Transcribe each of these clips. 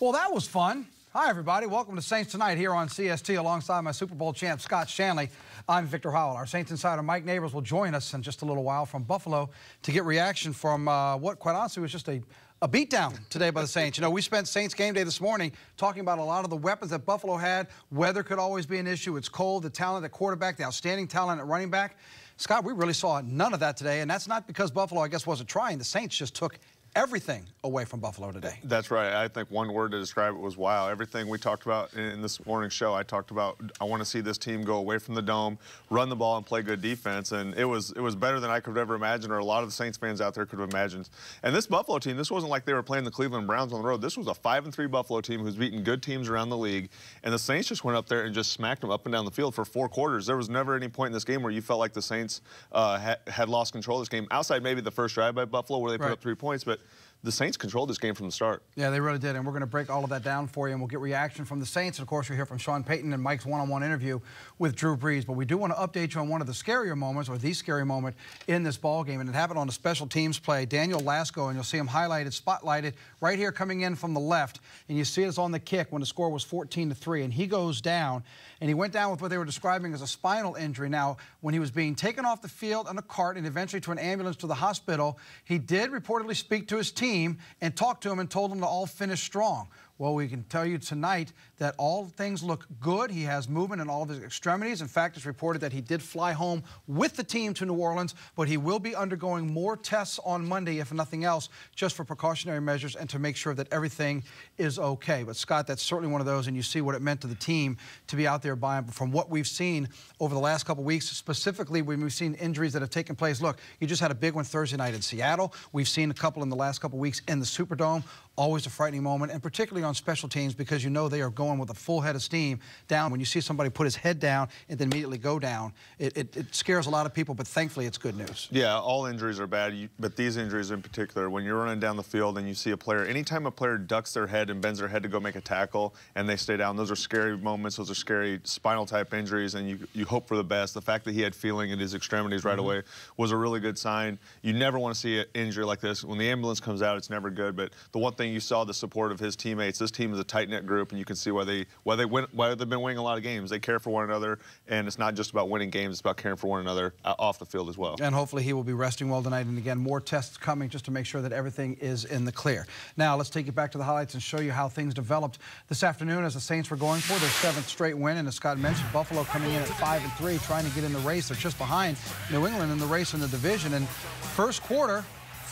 Well, that was fun. Hi, everybody. Welcome to Saints Tonight here on CST alongside my Super Bowl champ, Scott Shanley. I'm Victor Howell. Our Saints insider, Mike Neighbors, will join us in just a little while from Buffalo to get reaction from what, quite honestly, was just a beatdown today by the Saints. You know, we spent Saints game day this morning talking about a lot of the weapons that Buffalo had. Weather could always be an issue. It's cold. The talent at quarterback, the outstanding talent at running back. Scott, we really saw none of that today, and that's not because Buffalo, I guess, wasn't trying. The Saints just took everything away from Buffalo today. That's right. I think one word to describe it was wow. Everything we talked about in this morning's show, I talked about I want to see this team go away from the dome, run the ball, and play good defense. And it was better than I could have ever imagined, or a lot of the Saints fans out there could have imagined. And this Buffalo team, this wasn't like they were playing the Cleveland Browns on the road. This was a 5-3 Buffalo team who's beaten good teams around the league. And the Saints just went up there and just smacked them up and down the field for 4 quarters. There was never any point in this game where you felt like the Saints had lost control of this game, outside maybe the first drive by Buffalo where they put up 3 points. But the Saints controlled this game from the start. Yeah, they really did, and we're going to break all of that down for you, and we'll get reaction from the Saints. And, of course, you'll hear from Sean Payton and Mike's one-on-one interview with Drew Brees. But we do want to update you on one of the scarier moments, or the scary moment in this ball game, and it happened on a special teams play. Daniel Lasco, and you'll see him highlighted, spotlighted, right here coming in from the left. And you see us on the kick when the score was 14-3, and he goes down, and he went down with what they were describing as a spinal injury. Now, when he was being taken off the field on a cart and eventually to an ambulance to the hospital, he did reportedly speak to his team and talk to him and told them to all finish strong. Well, we can tell you tonight that all things look good. He has movement in all of his extremities. In fact, it's reported that he did fly home with the team to New Orleans, but he will be undergoing more tests on Monday, if nothing else, just for precautionary measures and to make sure that everything is okay. But, Scott, that's certainly one of those, and you see what it meant to the team to be out there by him. From what we've seen over the last couple of weeks, specifically when we've seen injuries that have taken place. Look, you just had a big one Thursday night in Seattle. We've seen a couple in the last couple of weeks in the Superdome. Always a frightening moment, and particularly on special teams, because you know they are going with a full head of steam down. When you see somebody put his head down and then immediately go down, it scares a lot of people, but thankfully it's good news. Yeah, all injuries are bad, but these injuries in particular, when you're running down the field and you see a player, anytime a player ducks their head and bends their head to go make a tackle and they stay down, those are scary moments, those are scary spinal type injuries, and you hope for the best. The fact that he had feeling in his extremities right away was a really good sign. You never want to see an injury like this. When the ambulance comes out, it's never good, but the one thing you saw, the support of his teammates. This team is a tight-knit group, and you can see why they've been winning a lot of games. They care for one another, and it's not just about winning games, it's about caring for one another off the field as well. And hopefully he will be resting well tonight, and again, more tests coming just to make sure that everything is in the clear. Now, let's take you back to the highlights and show you how things developed this afternoon as the Saints were going for their 7th straight win, and as Scott mentioned, Buffalo coming in at 5-3, trying to get in the race. They're just behind New England in the race in the division, and first quarter,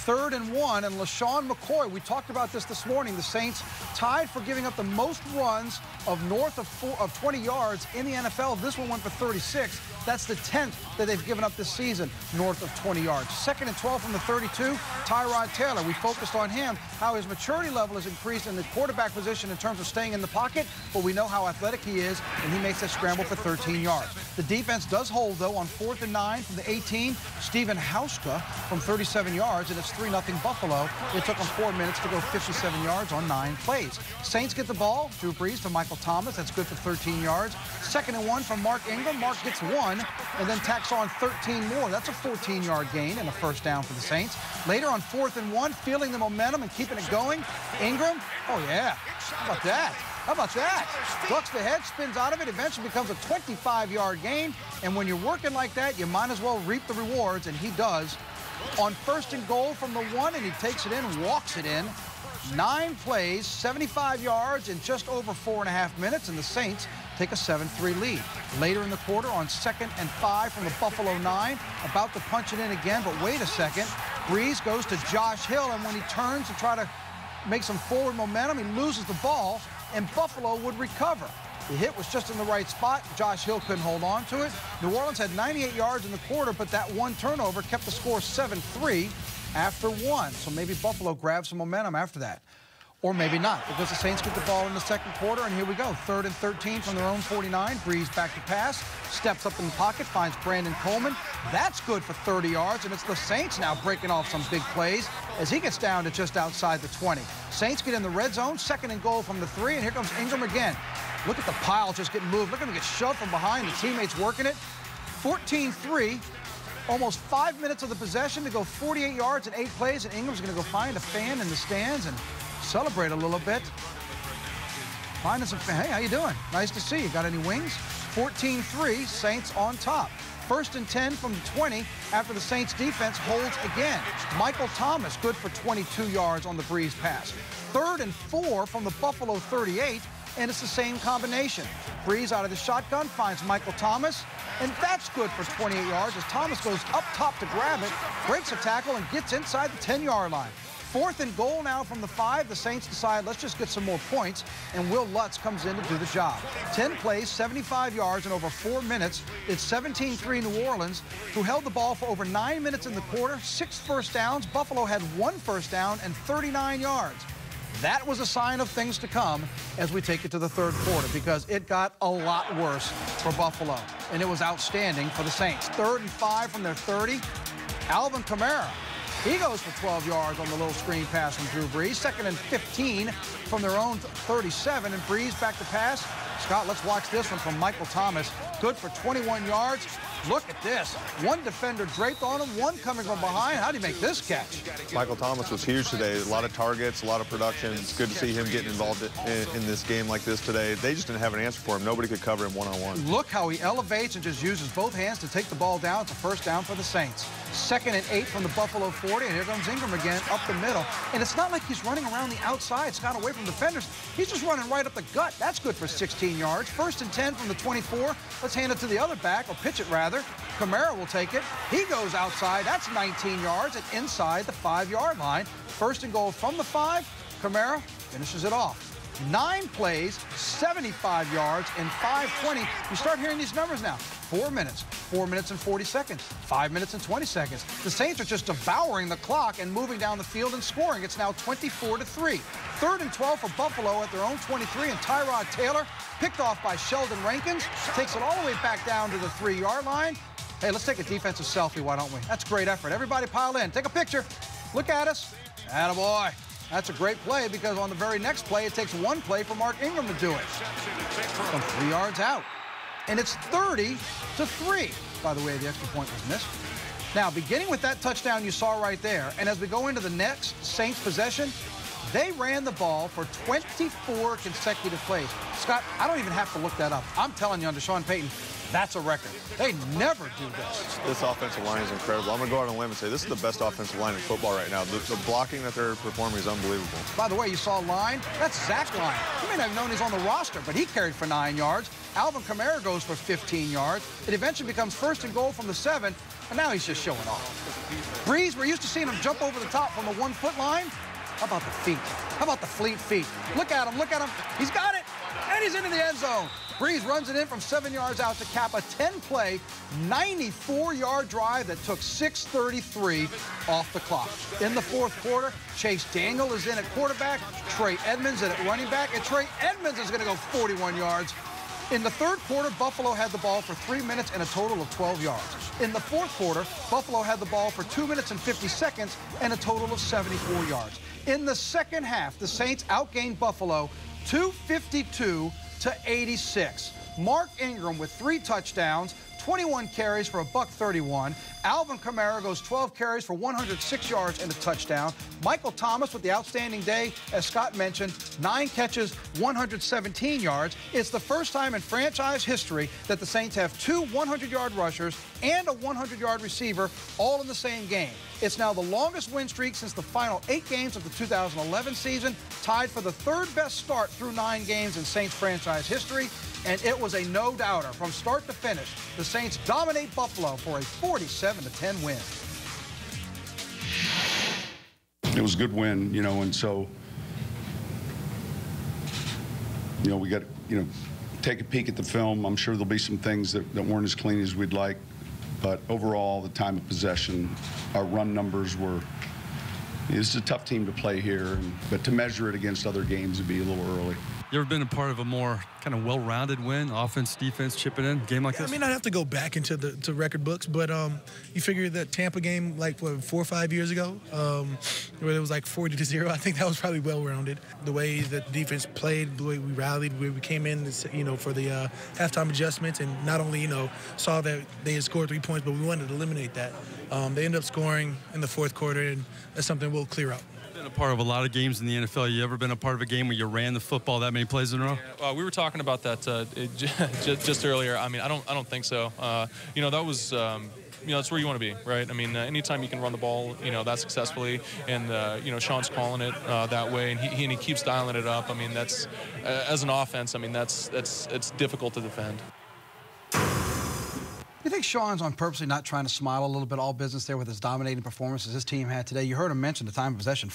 3rd and 1, and LaShawn McCoy, we talked about this morning, the Saints tied for giving up the most runs of north of 20 yards in the NFL. This one went for 36. That's the 10th that they've given up this season, north of 20 yards. 2nd and 12 from the 32, Tyrod Taylor. We focused on him, how his maturity level has increased in the quarterback position in terms of staying in the pocket, but we know how athletic he is, and he makes that scramble for 13 yards. The defense does hold, though, on 4th and 9 from the 18, Stephen Hauschka from 37 yards, and it's 3-0 Buffalo. It took them 4 minutes to go 57 yards on 9 plays. Saints get the ball. Drew Brees to Michael Thomas. That's good for 13 yards. 2nd and 1 from Mark Ingram. Mark gets 1 and then tacks on 13 more. That's a 14-yard gain and a first down for the Saints. Later on 4th and 1, feeling the momentum and keeping it going. Ingram, oh yeah, how about that? How about that? Ducks the head, spins out of it, eventually becomes a 25-yard gain. And when you're working like that, you might as well reap the rewards, and he does. On 1st and goal from the 1, and he takes it in, walks it in. 9 plays, 75 yards in just over 4.5 minutes, and the Saints take a 7-3 lead. Later in the quarter, on 2nd and 5 from the Buffalo 9, about to punch it in again, but wait a second. Brees goes to Josh Hill, and when he turns to try to make some forward momentum, he loses the ball, and Buffalo would recover. The hit was just in the right spot. Josh Hill couldn't hold on to it. New Orleans had 98 yards in the quarter, but that one turnover kept the score 7-3 after 1. So maybe Buffalo grabs some momentum after that. Or maybe not, because the Saints get the ball in the 2nd quarter, and here we go. 3rd and 13 from their own 49. Brees back to pass, steps up in the pocket, finds Brandon Coleman. That's good for 30 yards, and it's the Saints now breaking off some big plays as he gets down to just outside the 20. Saints get in the red zone, 2nd and goal from the 3, and here comes Ingram again. Look at the pile just getting moved. Look at him get shoved from behind. The teammates working it. 14-3. Almost 5 minutes of the possession to go 48 yards in 8 plays, and Ingram's going to go find a fan in the stands and celebrate a little bit. Finding some, hey, how you doing? Nice to see you. Got any wings? 14-3, Saints on top. 1st and 10 from the 20 after the Saints defense holds again. Michael Thomas, good for 22 yards on the Brees pass. 3rd and 4 from the Buffalo 38, and it's the same combination. Brees out of the shotgun finds Michael Thomas, and that's good for 28 yards as Thomas goes up top to grab it, breaks a tackle, and gets inside the 10-yard line. 4th and goal now from the 5. The Saints decide, let's just get some more points, and Will Lutz comes in to do the job. 10 plays, 75 yards in over 4 minutes. It's 17-3 New Orleans, who held the ball for over 9 minutes in the quarter, 6 first downs. Buffalo had 1 first down and 39 yards. That was a sign of things to come as we take it to the 3rd quarter, because it got a lot worse for Buffalo, and it was outstanding for the Saints. 3rd and 5 from their 30. Alvin Kamara, he goes for 12 yards on the little screen pass from Drew Brees. 2nd and 15 from their own 37, and Brees back to pass. Scott, let's watch this one from Michael Thomas. Good for 21 yards. Look at this. 1 defender draped on him, 1 coming from behind. How do you make this catch? Michael Thomas was huge today. A lot of targets, a lot of production. It's good to see him getting involved in this game like this today. They just didn't have an answer for him. Nobody could cover him one-on-one. Look how he elevates and just uses both hands to take the ball down. It's a first down for the Saints. 2nd and 8 from the Buffalo 40, and here comes Ingram again up the middle. And it's not like he's running around the outside, Scott, away from defenders. He's just running right up the gut. That's good for 16 yards. 1st and 10 from the 24. Let's hand it to the other back, or pitch it rather. Kamara will take it. He goes outside. That's 19 yards and inside the 5-yard line. 1st and goal from the 5. Kamara finishes it off. 9 plays, 75 yards, and 5:20. You start hearing these numbers now. 4 minutes, 4 minutes and 40 seconds, 5 minutes and 20 seconds. The Saints are just devouring the clock and moving down the field and scoring. It's now 24-3. 3rd and 12 for Buffalo at their own 23, and Tyrod Taylor, picked off by Sheldon Rankins, takes it all the way back down to the 3-yard line. Hey, let's take a defensive selfie, why don't we? That's great effort. Everybody pile in. Take a picture. Look at us. Attaboy. That's a great play, because on the very next play, it takes 1 play for Mark Ingram to do it. From 3 yards out. And it's 30-3. By the way, the extra point was missed. Now, beginning with that touchdown you saw right there, and as we go into the next Saints possession, they ran the ball for 24 consecutive plays. Scott, I don't even have to look that up. I'm telling you, under Sean Payton, that's a record. They never do this. This offensive line is incredible. I'm going to go out on a limb and say this is the best offensive line in football right now. The blocking that they're performing is unbelievable. By the way, you saw Line. That's Zach Line. You may not have known he's on the roster, but he carried for 9 yards. Alvin Kamara goes for 15 yards. It eventually becomes 1st and goal from the 7, and now he's just showing off. Brees, we're used to seeing him jump over the top from the 1-foot line. How about the feet? How about the fleet feet? Look at him, look at him. He's got it, and he's into the end zone. Brees runs it in from 7 yards out to cap a 10-play, 94-yard drive that took 6:33 off the clock. In the 4th quarter, Chase Daniel is in at quarterback, Trey Edmonds in at running back, and Trey Edmonds is going to go 41 yards. In the 3rd quarter, Buffalo had the ball for 3 minutes and a total of 12 yards. In the 4th quarter, Buffalo had the ball for 2 minutes and 50 seconds and a total of 74 yards. In the 2nd half, the Saints outgained Buffalo 252-86. Mark Ingram with 3 touchdowns, 21 carries for $131. Alvin Kamara goes 12 carries for 106 yards and a touchdown. Michael Thomas with the outstanding day, as Scott mentioned, 9 catches, 117 yards. It's the first time in franchise history that the Saints have 2 100-yard rushers and a 100-yard receiver all in the same game. It's now the longest win streak since the final 8 games of the 2011 season, tied for the 3rd best start through 9 games in Saints franchise history. And it was a no-doubter from start to finish. The Saints dominate Buffalo for a 47-10 win. It was a good win, you know, and so, you know, we got, you know, take a peek at the film. I'm sure there'll be some things that weren't as clean as we'd like, but overall, the time of possession, our run numbers were, this is a tough team to play here, but to measure it against other games would be a little early. You ever been a part of a more kind of well-rounded win, offense, defense, chipping in, game like this? I mean, I'd have to go back into the record books, but you figure that Tampa game, like, what, 4 or 5 years ago, where it was like 40-0, I think that was probably well-rounded. The way that the defense played, the way we rallied, where we came in, you know, for the halftime adjustments, and not only, you know, saw that they had scored 3 points, but we wanted to eliminate that. They ended up scoring in the 4th quarter, and that's something we'll clear up. Been a part of a lot of games in the NFL. You ever been a part of a game where you ran the football that many plays in a row? Yeah, we were talking about that just earlier. I mean, I don't think so. You know, that was. You know, that's where you want to be, right? I mean, anytime you can run the ball, you know, that successfully, and you know, Sean's calling it that way, and he keeps dialing it up. I mean, that's as an offense. I mean, it's difficult to defend. You think Sean's on purposely not trying to smile a little bit all business there with his dominating performances his team had today? You heard him mention the time of possession,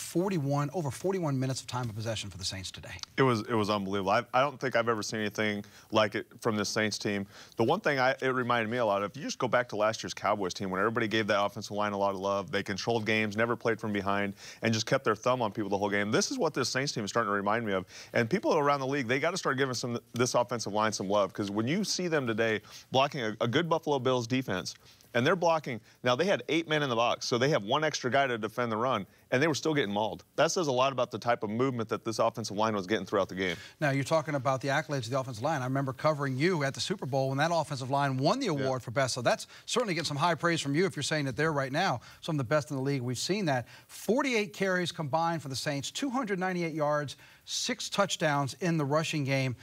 over 41 minutes of time of possession for the Saints today. It was unbelievable. I don't think I've ever seen anything like it from this Saints team. The one thing it reminded me a lot of, if you just go back to last year's Cowboys team when everybody gave that offensive line a lot of love, they controlled games, never played from behind, and just kept their thumb on people the whole game. This is what this Saints team is starting to remind me of. And people around the league, they got to start giving this offensive line some love, because when you see them today blocking a good Buffalo Bills defense, and they're blocking. Now, they had 8 men in the box, so they have one extra guy to defend the run, and they were still getting mauled. That says a lot about the type of movement that this offensive line was getting throughout the game. Now, you're talking about the accolades of the offensive line. I remember covering you at the Super Bowl when that offensive line won the award for best, so that's certainly getting some high praise from you if you're saying that they're right now some of the best in the league. We've seen that. 48 carries combined for the Saints, 298 yards, 6 touchdowns in the rushing game.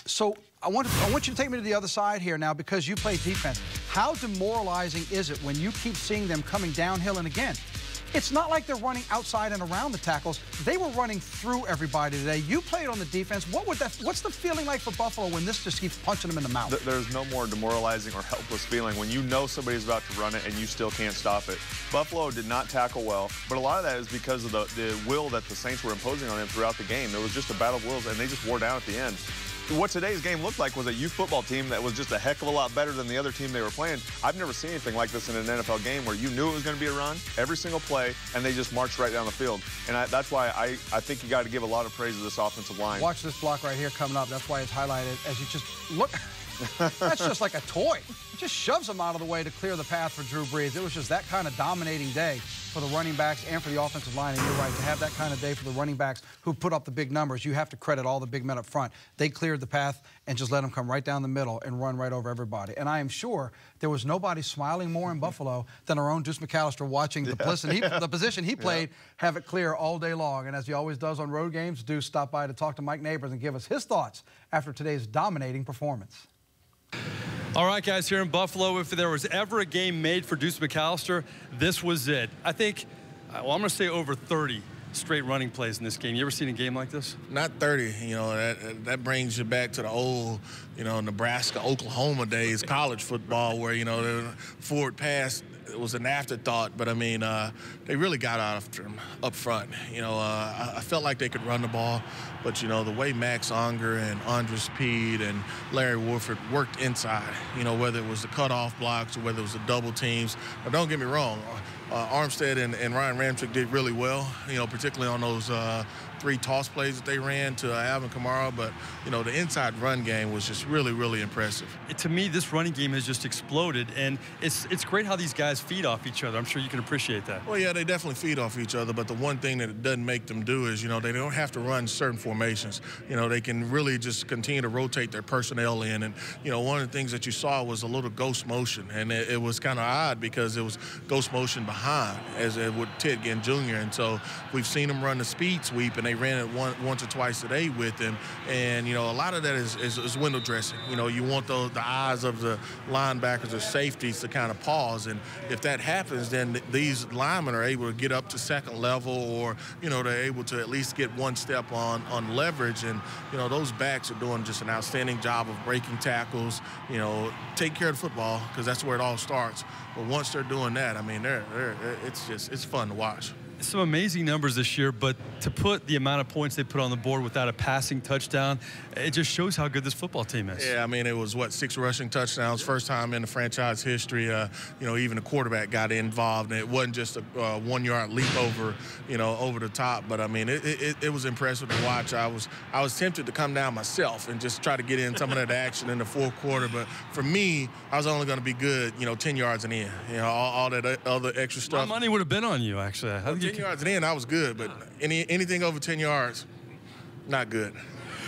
So I want you to take me to the other side here now, because you play defense. How demoralizing is it when you keep seeing them coming downhill? And again, it's not like they're running outside and around the tackles. They were running through everybody today. You played on the defense. What's the feeling like for Buffalo when this just keeps punching them in the mouth? There's no more demoralizing or helpless feeling when you know somebody's about to run it and you still can't stop it. Buffalo did not tackle well, but a lot of that is because of the will that the Saints were imposing on them throughout the game. It was just a battle of wills, and they just wore down at the end. What today's game looked like was a youth football team that was just a heck of a lot better than the other team they were playing. I've never seen anything like this in an NFL game where you knew it was going to be a run every single play, and they just marched right down the field. And that's why I think you got to give a lot of praise to this offensive line. Watch this block right here coming up. That's why it's highlighted as you just look. That's just like a toy. It just shoves them out of the way to clear the path for Drew Brees. It was just that kind of dominating day for the running backs and for the offensive line. And you're right, to have that kind of day for the running backs who put up the big numbers, you have to credit all the big men up front. They cleared the path and just let them come right down the middle and run right over everybody. And I am sure there was nobody smiling more in Buffalo than our own Deuce McAllister watching the position he played have it clear all day long. And as he always does on road games, Deuce stopped by to talk to Mike Neighbors and give us his thoughts after today's dominating performance. All right, guys, here in Buffalo, if there was ever a game made for Deuce McAllister, this was it. I think, well, I'm going to say over 30 straight running plays in this game. You ever seen a game like this? Not 30. You know, that brings you back to the old, you know, Nebraska, Oklahoma days, college football, where, you know, the forward pass, it was an afterthought, but I mean, they really got after him up front. You know, I felt like they could run the ball, but you know, the way Max Unger and Andres Pede and Larry Warford worked inside, you know, whether it was the cutoff blocks or whether it was the double teams. But don't get me wrong, Armstead and Ryan Ramczyk did really well, you know, particularly on those 3 toss plays that they ran to Alvin Kamara. But, you know, the inside run game was just really, really impressive. To me, this running game has just exploded, and it's great how these guys feed off each other. I'm sure you can appreciate that. Well, yeah, they definitely feed off each other, but the one thing that it doesn't make them do is, you know, they don't have to run certain formations. You know, they can really just continue to rotate their personnel in. And, you know, one of the things that you saw was a little ghost motion, and it was kind of odd because it was ghost motion behind, as it would Ted Ginn Jr. And so we've seen them run the speed sweep, and they ran it once or twice today with him. And, you know, a lot of that is window dressing. You know, you want the eyes of the linebackers or safeties to kind of pause. And if that happens, then these linemen are able to get up to second level, or, you know, they're able to at least get one step on leverage. And, you know, those backs are doing just an outstanding job of breaking tackles, you know, take care of the football, because that's where it all starts. But once they're doing that, I mean, it's fun to watch. Some amazing numbers this year, but to put the amount of points they put on the board without a passing touchdown, it just shows how good this football team is. Yeah, I mean, it was, 6 rushing touchdowns, first time in the franchise history. You know, even the quarterback got involved, and it wasn't just a 1-yard leap over, you know, over the top. But, I mean, it was impressive to watch. I was tempted to come down myself and just try to get in some of that action in the fourth quarter. But for me, I was only going to be good, you know, 10 yards and in. You know, all that other extra stuff. My money would have been on you, actually. 10 yards and in, I was good, but anything over 10 yards, not good.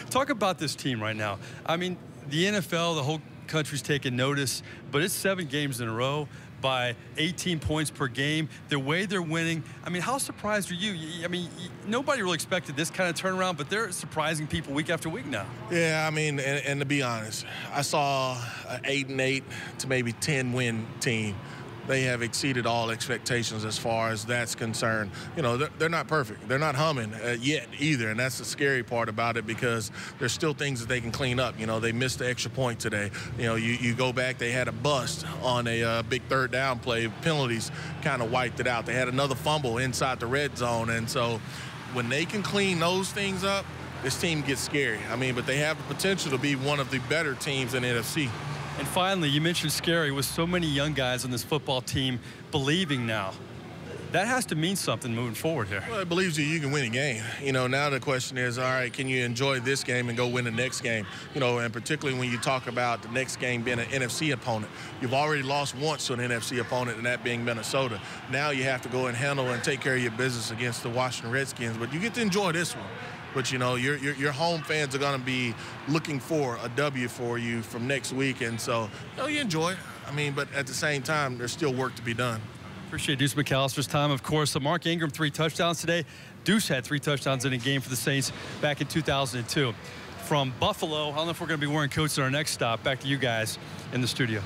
Talk about this team right now. I mean, the NFL, the whole country's taking notice, but it's 7 games in a row. by 18 points per game. The way they're winning, I mean, how surprised are you? I mean, nobody really expected this kind of turnaround, but they're surprising people week after week now. Yeah, I mean, and to be honest, I saw an 8-8 to maybe 10-win team. They have exceeded all expectations as far as that's concerned. You know, they're not perfect. They're not humming yet either, and that's the scary part about it because there's still things that they can clean up. You know, they missed the extra point today. You know, you go back, they had a bust on a big third down play. Penalties kind of wiped it out. They had another fumble inside the red zone, and so when they can clean those things up, this team gets scary. I mean, but they have the potential to be one of the better teams in the NFC. And finally, you mentioned scary with so many young guys on this football team believing now. That has to mean something moving forward here. Well, it believes you can win a game. You know, now the question is, all right, can you enjoy this game and go win the next game? You know, and particularly when you talk about the next game being an NFC opponent. You've already lost once to an NFC opponent, and that being Minnesota. Now you have to go and handle and take care of your business against the Washington Redskins, but you get to enjoy this one. But, you know, your home fans are going to be looking for a W for you from next week. And so, you know, you enjoy it. I mean, but at the same time, there's still work to be done. Appreciate Deuce McAllister's time, of course. So Mark Ingram, 3 touchdowns today. Deuce had 3 touchdowns in a game for the Saints back in 2002. From Buffalo, I don't know if we're going to be wearing coats at our next stop. Back to you guys in the studio.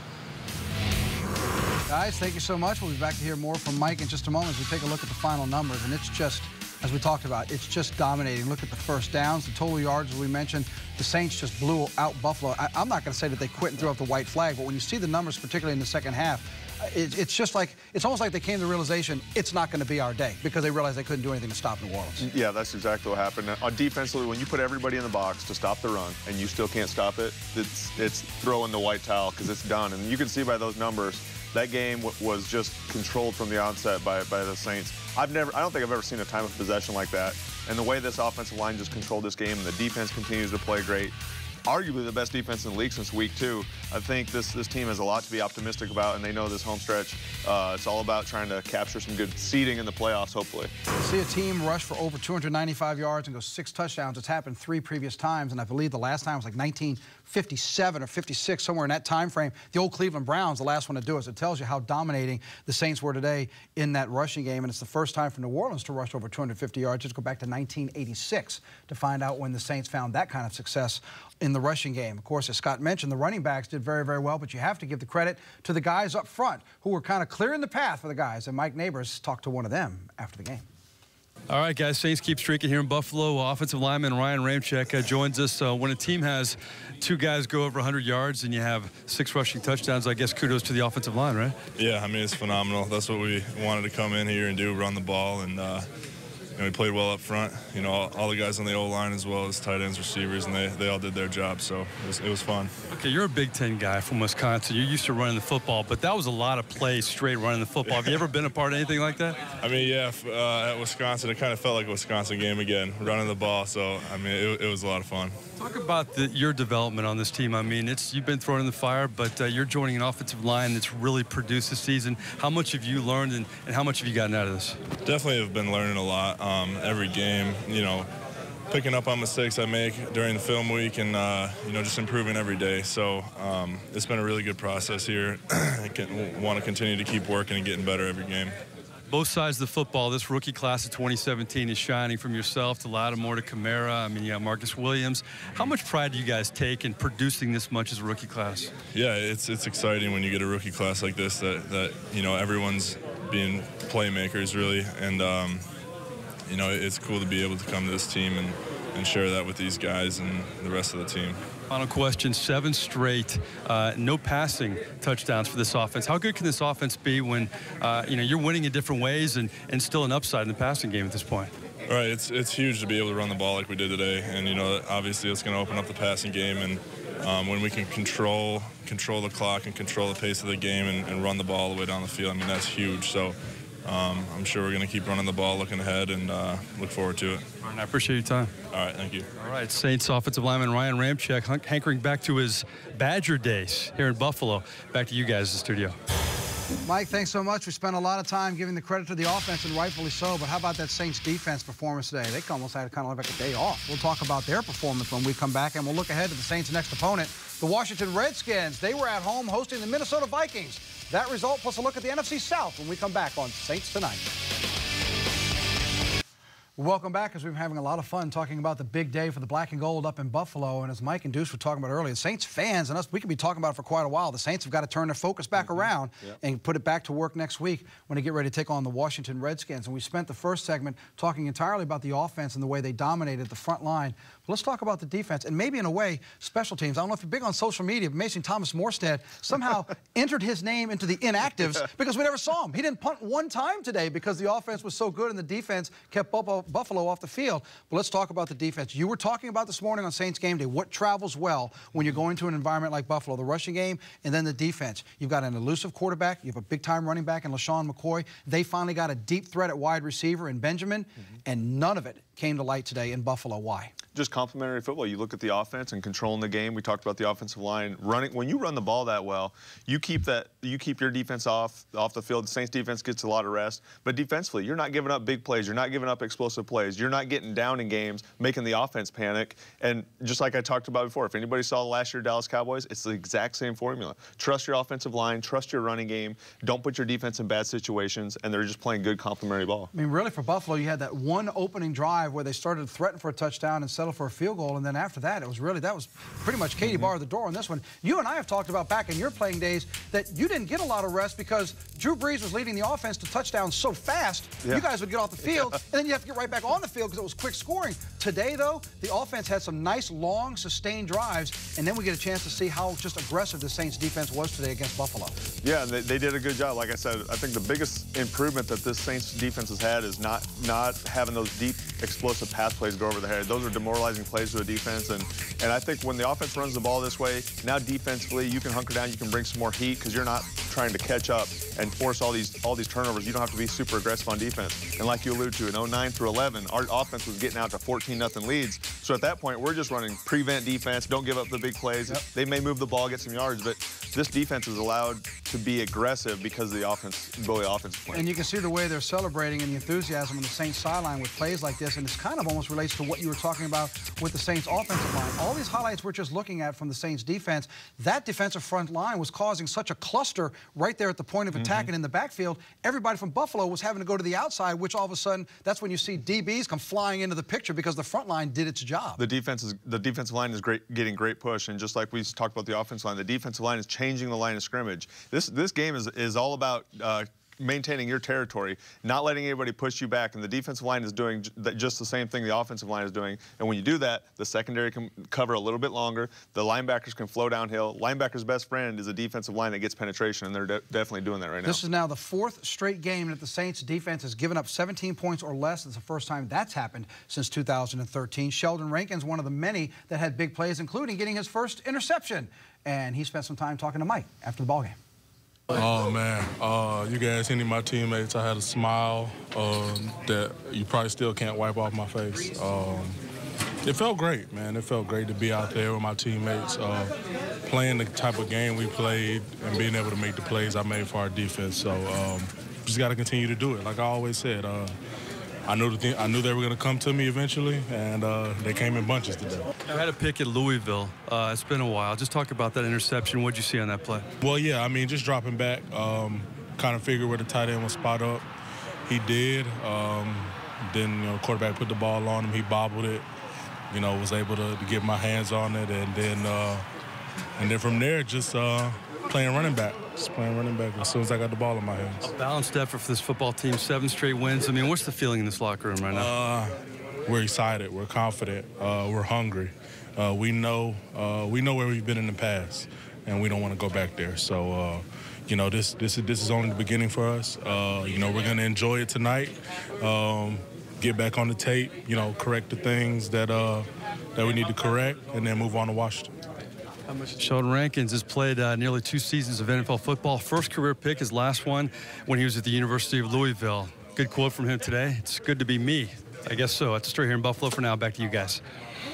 Guys, thank you so much. We'll be back to hear more from Mike in just a moment as we take a look at the final numbers. And it's just, as we talked about, it's just dominating. Look at the first downs, the total yards, as we mentioned. The Saints just blew out Buffalo. I'm not going to say that they quit and threw up the white flag, but when you see the numbers, particularly in the second half, it's just like, it's almost like they came to the realization it's not going to be our day because they realized they couldn't do anything to stop New Orleans. Yeah, that's exactly what happened. On defensively, when you put everybody in the box to stop the run and you still can't stop it, it's throwing the white towel because it's done. And you can see by those numbers, that game was just controlled from the onset by the Saints. I don't think I've ever seen a time of possession like that. And the way this offensive line just controlled this game, and the defense continues to play great. Arguably the best defense in the league since week 2. I think this team has a lot to be optimistic about, and they know this home stretch. It's all about trying to capture some good seeding in the playoffs, hopefully. See a team rush for over 295 yards and go 6 touchdowns. It's happened 3 previous times, and I believe the last time was like 1957 or 56, somewhere in that time frame. The old Cleveland Browns, the last one to do it. So it tells you how dominating the Saints were today in that rushing game, and it's the first time for New Orleans to rush over 250 yards. Just go back to 1986 to find out when the Saints found that kind of success in the rushing game. Of course, as Scott mentioned, the running backs did very, very well, but you have to give the credit to the guys up front who were kind of clearing the path for the guys, and Mike Neighbors talked to one of them after the game. All right, guys, Saints keep streaking here in Buffalo. Offensive lineman Ryan Ramczyk joins us. When a team has 2 guys go over 100 yards and you have 6 rushing touchdowns, I guess kudos to the offensive line, right? Yeah, I mean, it's phenomenal. That's what we wanted to come in here and do, run the ball, and we played well up front. You know, all the guys on the O-line as well as tight ends, receivers, and they all did their job, so it was fun. Okay, you're a Big Ten guy from Wisconsin. You're used to running the football, but that was a lot of plays straight running the football. Have you ever been a part of anything like that? I mean, yeah, at Wisconsin, it kind of felt like a Wisconsin game again, running the ball, so, I mean, it was a lot of fun. Talk about your development on this team. I mean, you've been thrown in the fire, but you're joining an offensive line that's really produced this season. How much have you learned, and how much have you gotten out of this? Definitely have been learning a lot every game, you know, picking up on mistakes I make during the film week and, you know, just improving every day. So it's been a really good process here. I want to continue to keep working and getting better every game. Both sides of the football, this rookie class of 2017 is shining, from yourself to Lattimore to Kamara. I mean, you got Marcus Williams. How much pride do you guys take in producing this much as a rookie class? Yeah, it's exciting when you get a rookie class like this that you know, everyone's being playmakers, really. And, you know, it's cool to be able to come to this team and share that with these guys and the rest of the team. Final question, 7 straight, no passing touchdowns for this offense. How good can this offense be when, you know, you're winning in different ways and still an upside in the passing game at this point? All right, it's huge to be able to run the ball like we did today. And, you know, obviously it's going to open up the passing game. And when we can control the clock and control the pace of the game and run the ball all the way down the field, I mean, that's huge. So I'm sure we're going to keep running the ball, looking ahead, and look forward to it. All right, I appreciate your time. All right, thank you. All right, Saints offensive lineman Ryan Ramczyk hankering back to his Badger days here in Buffalo. Back to you guys in the studio. Mike, thanks so much. We spent a lot of time giving the credit to the offense, and rightfully so, but how about that Saints defense performance today? They almost had kind of like a day off. We'll talk about their performance when we come back, and we'll look ahead to the Saints' next opponent, the Washington Redskins. They were at home hosting the Minnesota Vikings. That result plus a look at the NFC South when we come back on Saints Tonight. Welcome back, as we've been having a lot of fun talking about the big day for the black and gold up in Buffalo. And as Mike and Deuce were talking about earlier, Saints fans and us, we could be talking about it for quite a while. The Saints have got to turn their focus back around and put it back to work next week when they get ready to take on the Washington Redskins. And we spent the first segment talking entirely about the offense and the way they dominated the front line. But let's talk about the defense and maybe, in a way, special teams. I don't know if you're big on social media, but Mason Thomas Morstead somehow entered his name into the inactives because we never saw him. He didn't punt one time today because the offense was so good and the defense kept Buffalo off the field. But let's talk about the defense. You were talking about this morning on Saints Game Day what travels well when you're going to an environment like Buffalo, the rushing game and then the defense. You've got an elusive quarterback. You have a big-time running back in LaShawn McCoy. They finally got a deep threat at wide receiver in Benjamin, and none of it came to light today in Buffalo. Why? Just complementary football. You look at the offense and controlling the game. We talked about the offensive line running. When you run the ball that well, you keep your defense off the field. The Saints defense gets a lot of rest. But defensively, you're not giving up big plays. You're not giving up explosive plays. You're not getting down in games, making the offense panic. And just like I talked about before, if anybody saw last year Dallas Cowboys, it's the exact same formula. Trust your offensive line. Trust your running game. Don't put your defense in bad situations. And they're just playing good complementary ball. I mean, really, for Buffalo, you had that one opening drive where they started to threaten for a touchdown and settle for a field goal. And then after that, that was pretty much Katie bar the door on this one. You and I have talked about back in your playing days that you didn't get a lot of rest because Drew Brees was leading the offense to touchdowns so fast, you guys would get off the field, and then you have to get right back on the field because it was quick scoring. Today, though, the offense had some nice, long, sustained drives, and then we get a chance to see how just aggressive the Saints defense was today against Buffalo. Yeah, and they did a good job. Like I said, I think the biggest improvement that this Saints defense has had is not having those deep, explosive pass plays go over the head. Those are demoralizing plays to a defense, and I think when the offense runs the ball this way, now defensively you can hunker down, you can bring some more heat because you're not trying to catch up and force all these turnovers. You don't have to be super aggressive on defense. And like you alluded to, in 09 through 11, our offense was getting out to 14-0 leads. So at that point, we're just running prevent defense, don't give up the big plays. They may move the ball, get some yards, but this defense is allowed to be aggressive because of the offense is playing. And you can see the way they're celebrating and the enthusiasm on the Saints sideline with plays like this, and it's kind of almost relates to what you were talking about with the Saints offensive line. All these highlights we're just looking at from the Saints defense, that defensive front line was causing such a cluster right there at the point of attack and in the backfield. Everybody from Buffalo was having to go to the outside, which all of a sudden, that's when you see DBs come flying into the picture because the front line did its job. The defensive line is getting great push, and just like we talked about the offensive line, the defensive line is changing the line of scrimmage. This game is all about maintaining your territory, not letting anybody push you back, and the defensive line is doing just the same thing the offensive line is doing. And when you do that, the secondary can cover a little bit longer, the linebackers can flow downhill. Linebacker's best friend is a defensive line that gets penetration, and they're definitely doing that right now. This is now the fourth straight game that the Saints defense has given up 17 points or less. It's the first time that's happened since 2013. Sheldon Rankins, one of the many that had big plays, including getting his first interception. And he spent some time talking to Mike after the ballgame. Oh, man. You guys, any of my teammates, I had a smile that you probably still can't wipe off my face. It felt great, man. It felt great to be out there with my teammates, playing the type of game we played and being able to make the plays I made for our defense. So just got to continue to do it. Like I always said, I knew they were going to come to me eventually, and they came in bunches today. I had a pick at Louisville. It's been a while. Just talk about that interception. What did you see on that play? Well, yeah, I mean, just dropping back, kind of figured where the tight end was spot up. He did. Then, quarterback put the ball on him. He bobbled it. Was able to get my hands on it, and then from there, just playing running back. Just playing running back as soon as I got the ball in my hands. A balanced effort for this football team, 7 straight wins. I mean, what's the feeling in this locker room right now? We're excited. We're confident. We're hungry. We know where we've been in the past, and we don't want to go back there. So, this is only the beginning for us. We're going to enjoy it tonight. Get back on the tape. Correct the things that we need to correct, and then move on to Washington. Sheldon Rankins has played nearly 2 seasons of NFL football. First career pick, his last one when he was at the University of Louisville. Good quote from him today. It's good to be me. I guess so. That's a story here in Buffalo for now. Back to you guys.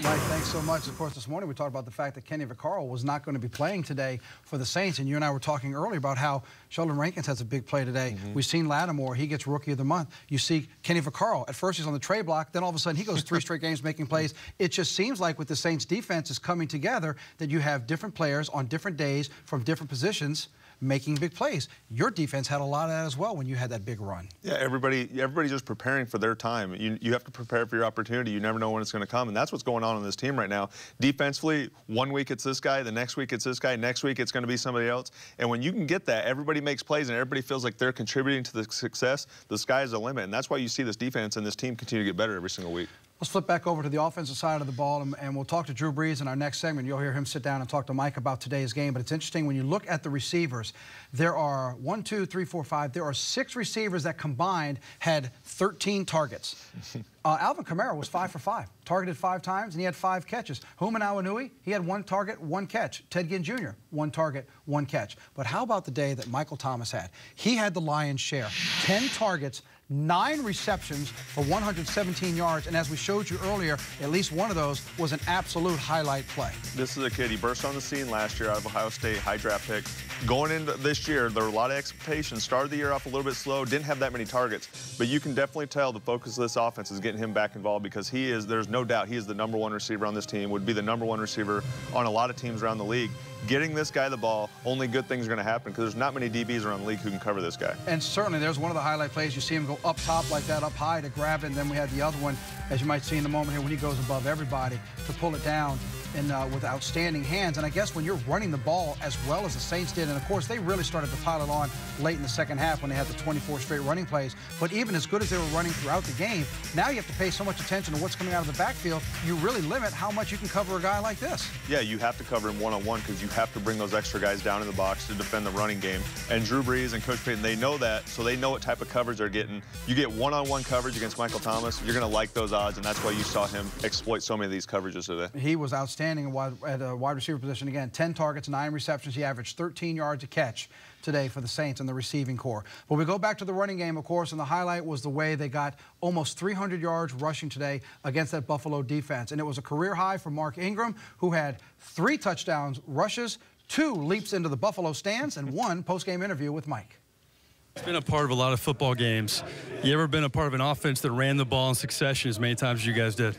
Mike, thanks so much. Of course, this morning we talked about the fact that Kenny Vaccaro was not going to be playing today for the Saints, and you and I were talking earlier about how Sheldon Rankins has a big play today. We've seen Lattimore. He gets Rookie of the Month. You see Kenny Vaccaro. At first he's on the trade block, then all of a sudden he goes 3 straight games making plays. It just seems like with the Saints defense is coming together that you have different players on different days from different positions making big plays. Your defense had a lot of that as well when you had that big run. Yeah, everybody's just preparing for their time. You have to prepare for your opportunity. You never know when it's going to come, and that's what's going on this team right now. Defensively, one week it's this guy, the next week it's this guy, next week it's going to be somebody else. And when you can get that, everybody makes plays and everybody feels like they're contributing to the success. The sky is the limit, and that's why you see this defense and this team continue to get better every single week. Let's flip back over to the offensive side of the ball, and we'll talk to Drew Brees in our next segment. You'll hear him sit down and talk to Mike about today's game. But it's interesting when you look at the receivers. There are 1, 2, 3, 4, 5. There are 6 receivers that combined had 13 targets. Alvin Kamara was 5 for 5, targeted 5 times, and he had 5 catches. Huma Awanui, he had 1 target, 1 catch. Ted Ginn Jr., 1 target, 1 catch. But how about the day that Michael Thomas had? He had the lion's share, 10 targets, 9 receptions for 117 yards, and as we showed you earlier, at least one of those was an absolute highlight play. This is a kid, he burst on the scene last year out of Ohio State, high draft pick. Going into this year, there were a lot of expectations. Started the year off a little bit slow, didn't have that many targets, but you can definitely tell the focus of this offense is getting him back involved because there's no doubt he is the #1 receiver on this team, would be the #1 receiver on a lot of teams around the league. Getting this guy the ball, only good things are going to happen because there's not many DBs around the league who can cover this guy. And certainly there's one of the highlight plays. You see him go up top like that, up high to grab it, and then we had the other one, as you might see in the moment here, when he goes above everybody to pull it down and with outstanding hands. And I guess when you're running the ball as well as the Saints did, and of course they really started to pile it on late in the second half when they had the 24 straight running plays, but even as good as they were running throughout the game, now you have to pay so much attention to what's coming out of the backfield, you really limit how much you can cover a guy like this. Yeah, you have to cover him one-on-one because you have to bring those extra guys down in the box to defend the running game. And Drew Brees and Coach Payton, they know that, so they know what type of coverage they're getting. You get one-on-one coverage against Michael Thomas, you're going to like those odds, and that's why you saw him exploit so many of these coverages today. He was outstanding at a wide receiver position. Again, 10 targets, 9 receptions. He averaged 13 yards a catch today for the Saints in the receiving corps. But we go back to the running game, of course, and the highlight was the way they got almost 300 yards rushing today against that Buffalo defense. And it was a career high for Mark Ingram, who had 3 touchdowns rushes, 2 leaps into the Buffalo stands, and 1 post-game interview with Mike. It's been a part of a lot of football games. You ever been a part of an offense that ran the ball in succession as many times as you guys did?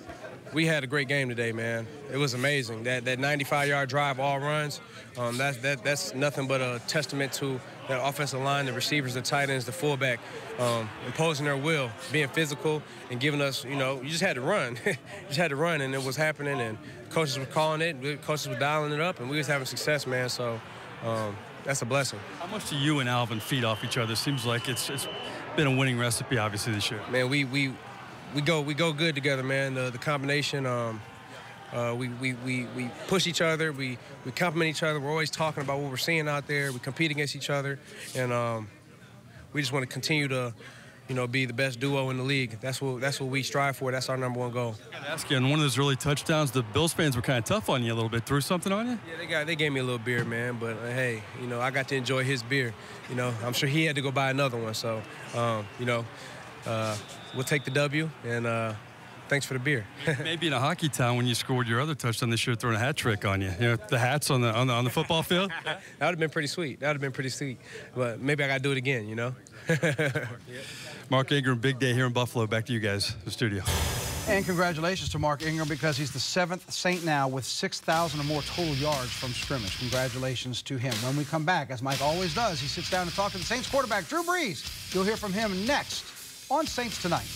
We had a great game today, man. It was amazing. That 95-yard drive, all runs, that's nothing but a testament to that offensive line, the receivers, the tight ends, the fullback, imposing their will, being physical, and giving us, you just had to run. You just had to run, and it was happening, and coaches were calling it, coaches were dialing it up, and we was having success, man, so that's a blessing. How much do you and Alvin feed off each other? Seems like it's been a winning recipe, obviously, this year. Man, we go good together, man. The combination, we push each other, we compliment each other. We're always talking about what we're seeing out there. We compete against each other, and we just want to continue to, be the best duo in the league. That's what we strive for. That's our #1 goal. I gotta ask you, on one of those early touchdowns, the Bills fans were kind of tough on you a little bit. Threw something on you? Yeah, they gave me a little beer, man. But hey, I got to enjoy his beer. I'm sure he had to go buy another one. So, we'll take the W, and thanks for the beer. Maybe in a hockey town when you scored your other touchdown, they should have thrown a hat trick on you. The hats on the football field. That would have been pretty sweet. But maybe I got to do it again, Mark Ingram, big day here in Buffalo. Back to you guys, the studio. And congratulations to Mark Ingram because he's the 7th Saint now with 6,000 or more total yards from scrimmage. Congratulations to him. When we come back, as Mike always does, he sits down to talk to the Saints quarterback, Drew Brees. You'll hear from him next on Saints Tonight.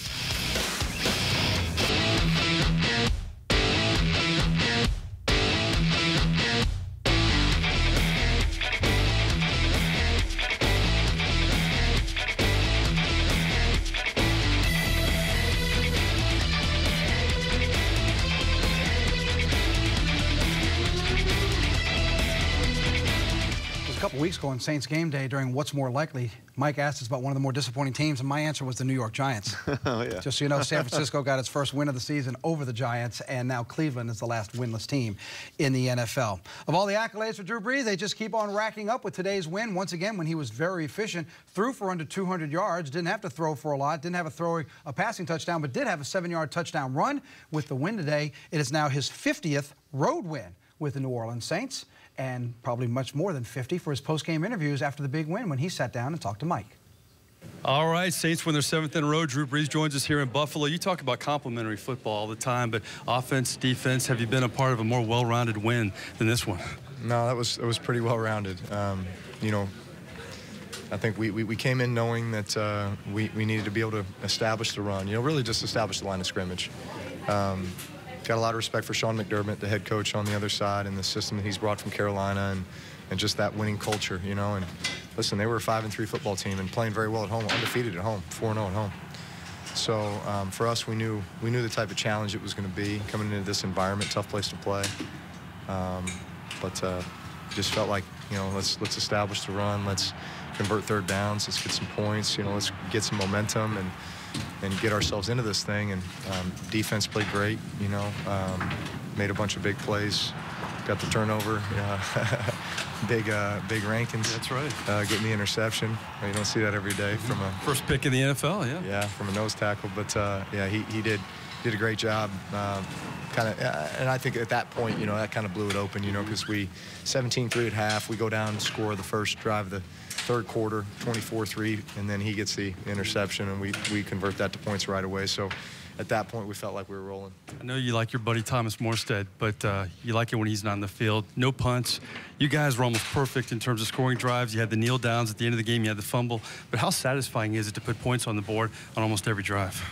Weeks ago on Saints Game Day during What's More Likely, Mike asked us about one of the more disappointing teams, and my answer was the New York Giants. Oh, yeah. Just so you know, San Francisco got its first win of the season over the Giants, and now Cleveland is the last winless team in the NFL. Of all the accolades for Drew Brees, they just keep on racking up with today's win. Once again, when he was very efficient, threw for under 200 yards, didn't have to throw for a lot, didn't have a passing touchdown, but did have a 7-yard touchdown run. With the win today, it is now his 50th road win with the New Orleans Saints, and probably much more than 50 for his post-game interviews after the big win when he sat down and talked to Mike. All right, Saints win their 7th in a row. Drew Brees joins us here in Buffalo. You talk about complimentary football all the time, but offense, defense, have you been a part of a more well-rounded win than this one? No, it was pretty well-rounded. I think we came in knowing that we needed to be able to establish the run, really just establish the line of scrimmage. Got a lot of respect for Sean McDermott, the head coach on the other side, and the system that he's brought from Carolina, and just that winning culture, And listen, they were a 5-3 football team and playing very well at home, undefeated at home, 4-0 at home. So for us, we knew the type of challenge it was going to be coming into this environment, tough place to play. But just felt like, let's establish the run, let's convert third downs, let's get some points, let's get some momentum and get ourselves into this thing. And defense played great, made a bunch of big plays, got the turnover, big Rankins. That's right. Getting the interception. You don't see that every day from a first pick in the NFL. Yeah. Yeah, from a nose tackle. But yeah, he did a great job. And I think at that point, that kind of blew it open, because we 17-3 at half. We go down and score the first drive of the third quarter, 24-3, and then he gets the interception, and we convert that to points right away. So at that point, we felt like we were rolling. I know you like your buddy Thomas Morstead, but you like it when he's not on the field. No punts. You guys were almost perfect in terms of scoring drives. You had the kneel downs at the end of the game. You had the fumble. But how satisfying is it to put points on the board on almost every drive?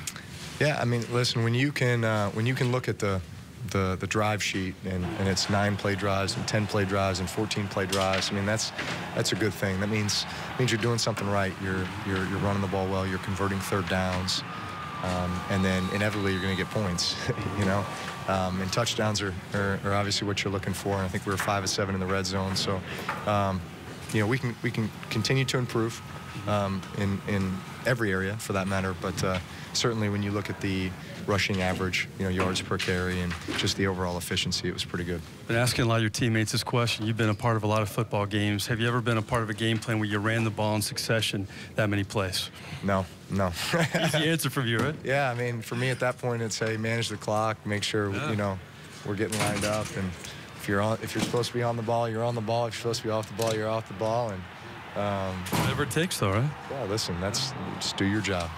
Yeah, I mean, listen, when you can look at the drive sheet and it's 9-play drives and 10-play drives and 14-play drives, I mean, that's a good thing. That means you're doing something right. You're running the ball well. You're converting third downs. And then inevitably you're going to get points, and touchdowns are obviously what you're looking for. And I think we were 5 of 7 in the red zone. So, we can continue to improve in every area for that matter. But certainly when you look at the rushing average, yards per carry, and just the overall efficiency, it was pretty good. Been asking a lot of your teammates this question. You've been a part of a lot of football games. Have you ever been a part of a game plan where you ran the ball in succession that many plays? No. Easy answer from you, right? Yeah, I mean, for me at that point, it's, hey, manage the clock, make sure, we're getting lined up. And if you're supposed to be on the ball, you're on the ball. If you're supposed to be off the ball, you're off the ball. And whatever it takes, though, right? Yeah, listen, just do your job.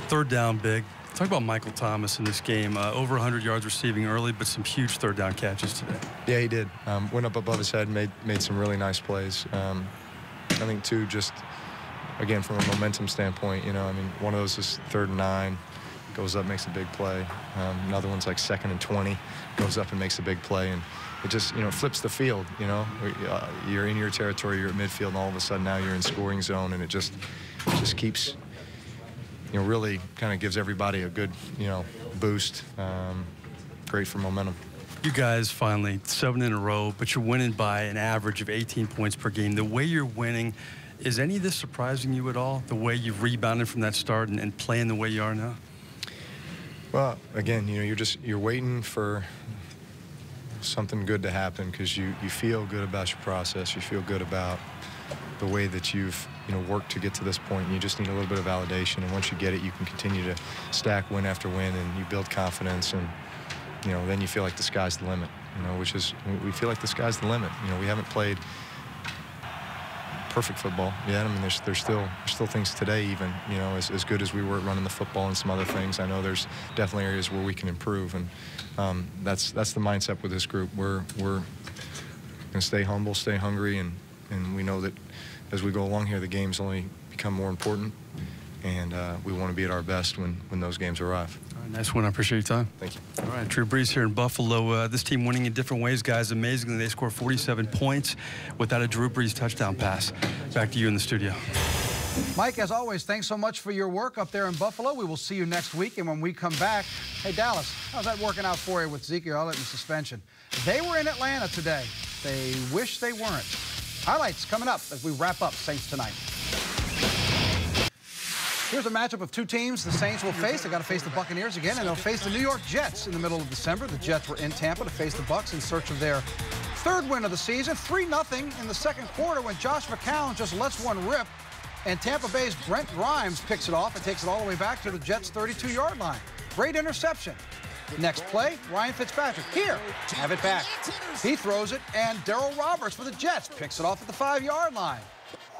Third down big. Talk about Michael Thomas in this game. Over 100 yards receiving early, but some huge third down catches today. Yeah, he did. Went up above his head, made some really nice plays. I think, too, just, again, from a momentum standpoint, one of those is 3rd and 9. Goes up, makes a big play. Another one's like 2nd and 20. Goes up and makes a big play. And it just, flips the field, You're in your territory, you're at midfield, and all of a sudden now you're in scoring zone, and it just keeps, really kind of gives everybody a good, boost. Great for momentum. You guys finally 7 in a row, but you're winning by an average of 18 points per game. The way you're winning, is any of this surprising you at all? The way you've rebounded from that start and playing the way you are now? Well, again, you're waiting for something good to happen because you feel good about your process. You feel good about the way that you've worked to get to this point, and you just need a little bit of validation. And once you get it, you can continue to stack win after win, and you build confidence, and then you feel like the sky's the limit. We feel like the sky's the limit. We haven't played perfect football yet. I mean, there's still things today, even as good as we were at running the football and some other things. I know there's definitely areas where we can improve, and that's the mindset with this group. We're going to stay humble, stay hungry, and we know that as we go along here, the games only become more important, and we want to be at our best when those games arrive. All right, nice one. I appreciate your time. Thank you. All right, Drew Brees here in Buffalo. This team winning in different ways, guys. Amazingly, they scored 47 points without a Drew Brees touchdown pass. Back to you in the studio. Mike, as always, thanks so much for your work up there in Buffalo. We will see you next week, and when we come back, hey, Dallas, how's that working out for you with Zeke Elliott and suspension? They were in Atlanta today. They wish they weren't. Highlights coming up as we wrap up Saints Tonight. Here's a matchup of two teams the Saints will face. They've got to face the Buccaneers again, and they'll face the New York Jets in the middle of December. The Jets were in Tampa to face the Bucs in search of their 3rd win of the season. 3-0 in the 2nd quarter when Josh McCown just lets one rip, and Tampa Bay's Brent Grimes picks it off and takes it all the way back to the Jets' 32-yard line. Great interception. Next play, Ryan Fitzpatrick. Here, have it back. He throws it, and Darryl Roberts for the Jets picks it off at the 5-yard line.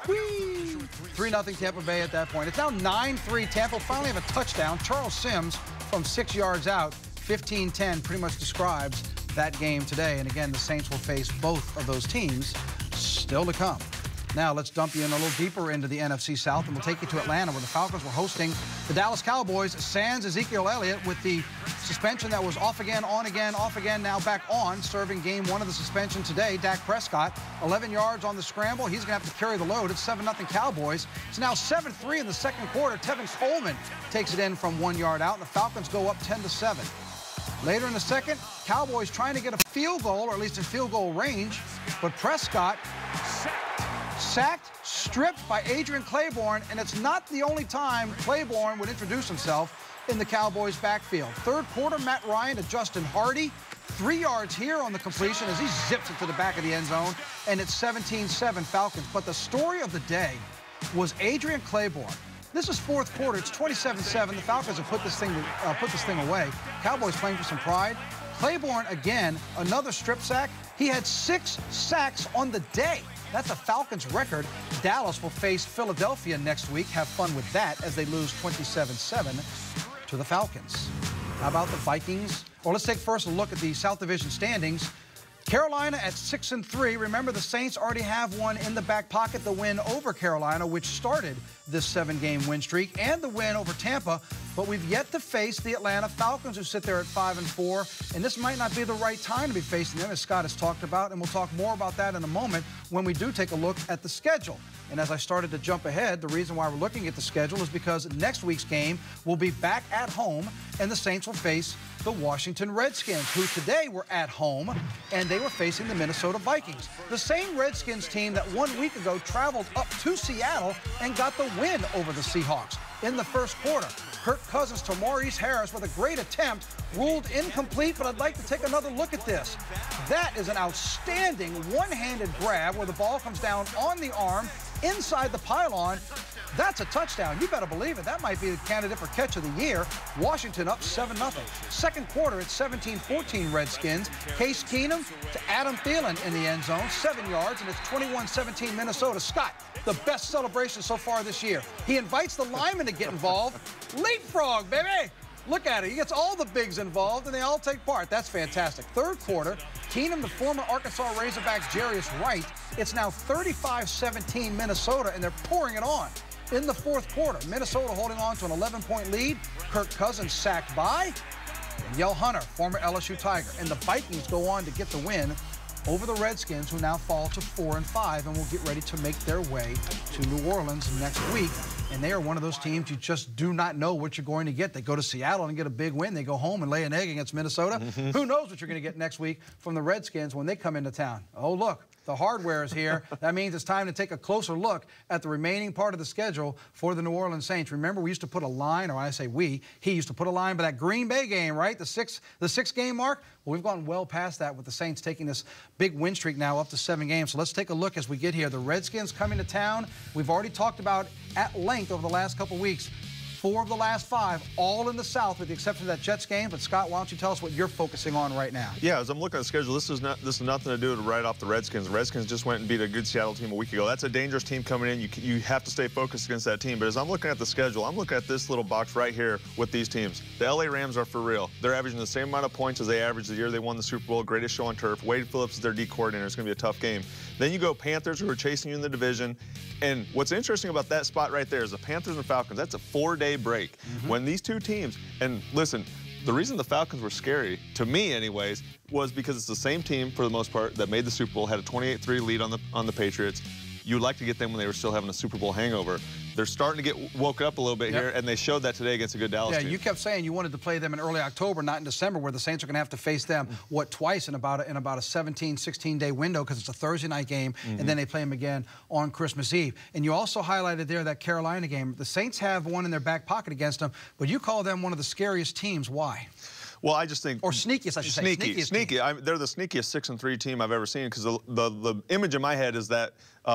Whee! 3-0 Tampa Bay at that point. It's now 9-3. Tampa finally have a touchdown. Charles Sims from 6 yards out. 15-10 pretty much describes that game today. And again, the Saints will face both of those teams still to come. Now let's dump you in a little deeper into the NFC South, and we'll take you to Atlanta, where the Falcons were hosting the Dallas Cowboys. Sans Ezekiel Elliott with the suspension that was off again, on again, off again, now back on, serving game 1 of the suspension today. Dak Prescott, 11 yards on the scramble. He's going to have to carry the load. It's 7-0 Cowboys. It's now 7-3 in the second quarter. Tevin Coleman takes it in from 1 yard out, and the Falcons go up 10-7. Later in the second, Cowboys trying to get a field goal, or at least in field goal range, but Prescott sacked, stripped by Adrian Claiborne, and it's not the only time Claiborne would introduce himself in the Cowboys' backfield. Third quarter, Matt Ryan to Justin Hardy. 3 yards here on the completion as he zips it to the back of the end zone, and it's 17-7 Falcons. But the story of the day was Adrian Claiborne. This is fourth quarter. It's 27-7. The Falcons have put this thing away. Cowboys playing for some pride. Claiborne, again, another strip sack. He had 6 sacks on the day. That's a Falcons record. Dallas will face Philadelphia next week. Have fun with that as they lose 27-7 to the Falcons. How about the Vikings? Well, let's take first a look at the South Division standings. Carolina at 6-3. Remember, the Saints already have one in the back pocket, the win over Carolina, which started this 7-game win streak, and the win over Tampa. But we've yet to face the Atlanta Falcons, who sit there at 5-4. And this might not be the right time to be facing them, as Scott has talked about. And we'll talk more about that in a moment when we do take a look at the schedule. And as I started to jump ahead, the reason why we're looking at the schedule is because next week's game will be back at home, and the Saints will face the Washington Redskins, who today were at home, and they were facing the Minnesota Vikings. The same Redskins team that 1 week ago traveled up to Seattle and got the win over the Seahawks in the first quarter. Kirk Cousins to Maurice Harris with a great attempt, ruled incomplete, but I'd like to take another look at this. That is an outstanding one-handed grab where the ball comes down on the arm inside the pylon. That's a touchdown. You better believe it. That might be the candidate for catch of the year. Washington up 7-0. Second quarter, it's 17-14 Redskins. Case Keenum to Adam Thielen in the end zone, 7 yards, and it's 21-17 Minnesota. Scott, the best celebration so far this year. He invites the linemen to get involved. Leapfrog, baby! Look at it. He gets all the bigs involved, and they all take part. That's fantastic. Third quarter, Keenum, the former Arkansas Razorbacks Jarius Wright. It's now 35-17 Minnesota, and they're pouring it on. In the fourth quarter, Minnesota holding on to an 11-point lead. Kirk Cousins sacked by Danielle Hunter, former LSU Tiger. And the Vikings go on to get the win over the Redskins, who now fall to 4-5 and will get ready to make their way to New Orleans next week. And they are one of those teams you just do not know what you're going to get. They go to Seattle and get a big win. They go home and lay an egg against Minnesota. Who knows what you're going to get next week from the Redskins when they come into town. Oh, look. The hardware is here. That means it's time to take a closer look at the remaining part of the schedule for the New Orleans Saints. Remember, we used to put a line, or I say we, he used to put a line by that Green Bay game, right? The six game mark. Well, we've gone well past that with the Saints taking this big win streak now up to 7 games. So let's take a look as we get here. The Redskins coming to town. We've already talked about at length over the last couple weeks. 4 of the last 5, all in the South, with the exception of that Jets game. But Scott, why don't you tell us what you're focusing on right now? Yeah, as I'm looking at the schedule, this is nothing to do to write off the Redskins. The Redskins just went and beat a good Seattle team a week ago. That's a dangerous team coming in. You have to stay focused against that team. But as I'm looking at the schedule, I'm looking at this little box right here with these teams. The LA Rams are for real. They're averaging the same amount of points as they averaged the year they won the Super Bowl. Greatest show on turf. Wade Phillips is their D coordinator. It's going to be a tough game. Then you go Panthers, who are chasing you in the division. And what's interesting about that spot right there is the Panthers and Falcons. That's a 4-day break. When these two teams, and listen, the reason the Falcons were scary, to me anyways, was because it's the same team, for the most part, that made the Super Bowl, had a 28-3 lead on the Patriots. You'd like to get them when they were still having a Super Bowl hangover. They're starting to get woke up a little bit here, and they showed that today against a good Dallas team. You kept saying you wanted to play them in early October, not in December, where the Saints are going to have to face them, twice in about a 17, 16-day window, because it's a Thursday night game, and then they play them again on Christmas Eve. And you also highlighted there that Carolina game. The Saints have one in their back pocket against them, but you call them one of the scariest teams. Why? Well, I just think... Or sneakiest, I should say. Sneaky. They're the sneakiest 6-3 team I've ever seen, because the image in my head is that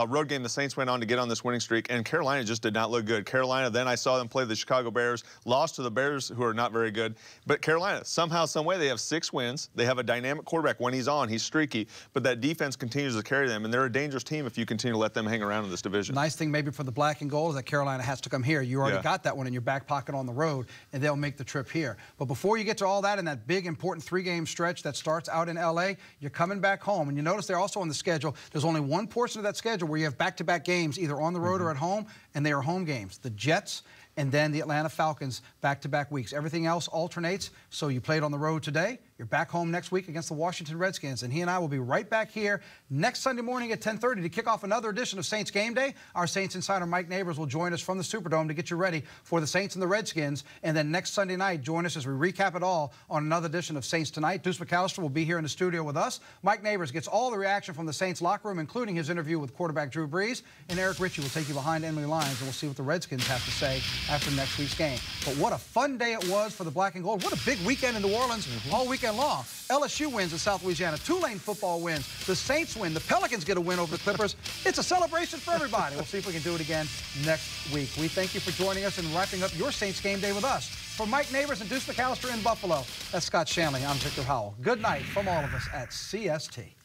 road game the Saints went on to get on this winning streak, and Carolina just did not look good. Carolina, then I saw them play the Chicago Bears, lost to the Bears, who are not very good. But Carolina, somehow, some way, they have 6 wins. They have a dynamic quarterback. When he's on, he's streaky. But that defense continues to carry them, and they're a dangerous team if you continue to let them hang around in this division. Nice thing maybe for the black and gold is that Carolina has to come here. You already got that one in your back pocket on the road, and they'll make the trip here. But before you get to all that in that big, important 3-game stretch that starts out in L.A., you're coming back home. And you notice they're also on the schedule. There's only one portion of that schedule schedule where you have back-to-back games either on the road or at home, and they are home games. The Jets and then the Atlanta Falcons back-to-back weeks. Everything else alternates, so you played on the road today. You're back home next week against the Washington Redskins, and he and I will be right back here next Sunday morning at 10:30 to kick off another edition of Saints Game Day. Our Saints insider Mike Neighbors will join us from the Superdome to get you ready for the Saints and the Redskins, and then next Sunday night, join us as we recap it all on another edition of Saints Tonight. Deuce McAllister will be here in the studio with us. Mike Neighbors gets all the reaction from the Saints locker room, including his interview with quarterback Drew Brees, and Eric Ritchie will take you behind enemy lines, and we'll see what the Redskins have to say after next week's game. But what a fun day it was for the black and gold. What a big weekend in New Orleans all weekend long. LSU wins in South Louisiana. Tulane football wins. The Saints win. The Pelicans get a win over the Clippers. It's a celebration for everybody. We'll see if we can do it again next week. We thank you for joining us and wrapping up your Saints Game Day with us. For Mike Neighbors and Deuce McAllister in Buffalo, that's Scott Shanley. I'm Victor Howell. Good night from all of us at CST.